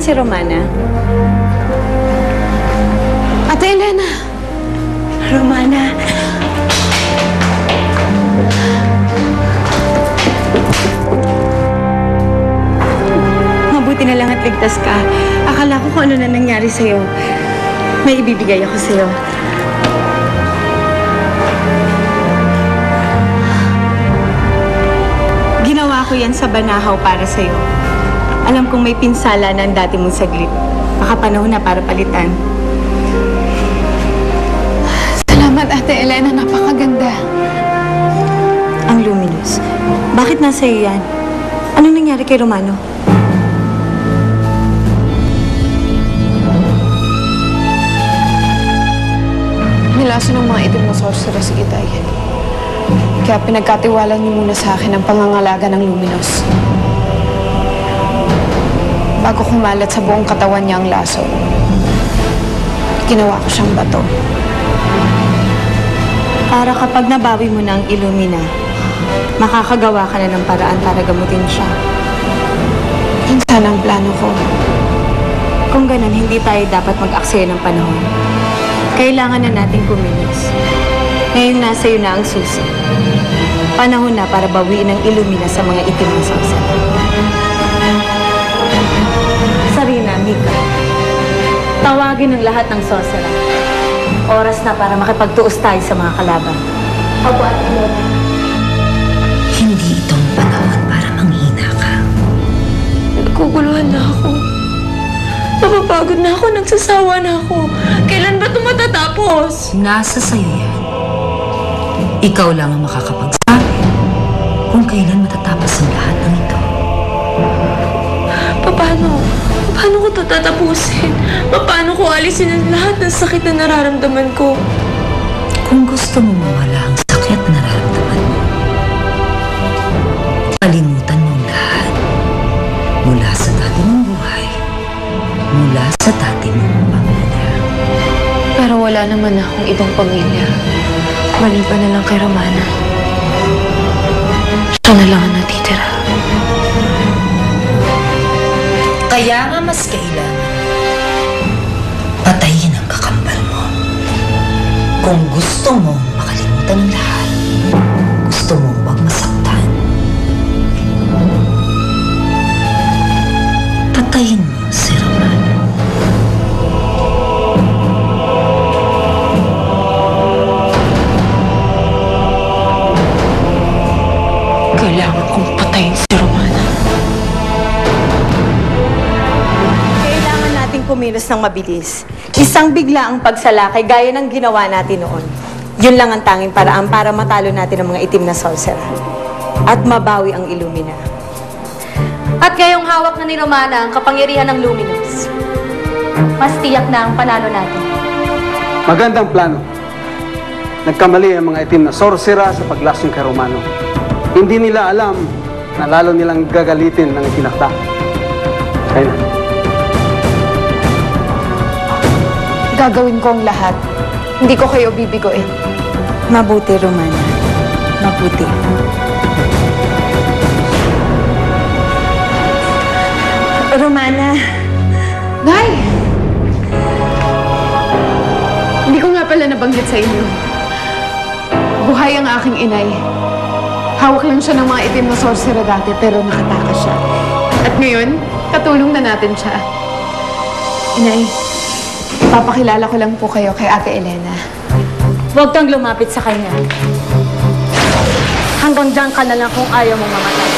si Romana? Ate Elena! Romana! Mabuti na lang at ligtas ka. Akala ko kung ano na nangyari sa'yo. May ibibigay ako sa'yo. Ginawa ko yan sa Banahaw para sa'yo. Alam kong may pinsala na ang dati mong saglit. Baka panahon na para palitan. Salamat, Ate Elena. Napakaganda. Ang luminous. Bakit nasa iyo yan? Ano nangyari kay Romano? Nilaso ng mga itim na sorcerer si Itay. Kaya pinagkatiwalan niyo muna sa akin ang pangangalaga ng luminous. Bago kumalat sa buong katawan niya ang laso, ginawa ko siyang bato. Para kapag nabawi mo na ang Illumina, makakagawa ka na ng paraan para gamutin siya. Yun sana ang plano ko. Kung ganun, hindi tayo dapat mag-aksaya ng panahon. Kailangan na natin kumilos. Ngayon nasa iyo na ang susi. Panahon na para bawiin ang Illumina sa mga itim na sorcerer. Sarina, Mika, tawagin ang lahat ng sorcerer. Oras na para makipagtuos tayo sa mga kalaban. Opo, Ate Elena. Hindi itong panahon para manghina ka. Naguguluhan na ako. Napapagod na ako, nagsasawa na ako. Kailan ba ito matatapos? Nasa sayo yan. Ikaw lang ang makakapagsabi kung kailan matatapos ang lahat ng ito. Paano ko ito tatapusin? Paano ko alisin ang lahat ng sakit na nararamdaman ko? Kung gusto mo mawala ang sakit na nararamdaman mo, kalimutan mo ang lahat. Mula sa dati mong buhay, mula sa dati mong pamilya. Pero wala naman akong ibang pamilya. Maliban na lang kay Romana. Siya na lang ang natitira. Kaya nga mas kailangan patayin ang kakambal mo. Kung gusto mo makalimutan ang lahat, gusto mo huwag masaktan, patayin mo si Romana. Kailangan kong patayin si Romana. Kailangan natin kumilos ng mabilis. Isang bigla ang pagsalakay gaya ng ginawa natin noon. Yun lang ang tanging paraan para matalo natin ang mga itim na sorcerer. At mabawi ang Illumina. At ngayong hawak na ni Romana ang kapangyarihan ng Luminous, mas tiyak na ang panalo natin. Magandang plano. Nagkamali ang mga itim na sorcerer sa paglasong kay Romano. Hindi nila alam na lalo nilang gagalitin ng itinakda. Kaya na. Gagawin ko ang lahat. Hindi ko kayo bibiguin. Mabuti, Romana. Mabuti. Romana. Nay! Hindi ko nga pala nabanggit sa inyo. Buhay ang aking inay. Hawak lang siya ng mga itim na sorcerer dati pero nakatakas siya. At ngayon, katulong na natin siya. Inay, papakilala ko lang po kayo kay Ate Elena. Huwag kang lumapit sa kanya. Hanggang dyan ka na lang kung ayaw mong mamatay.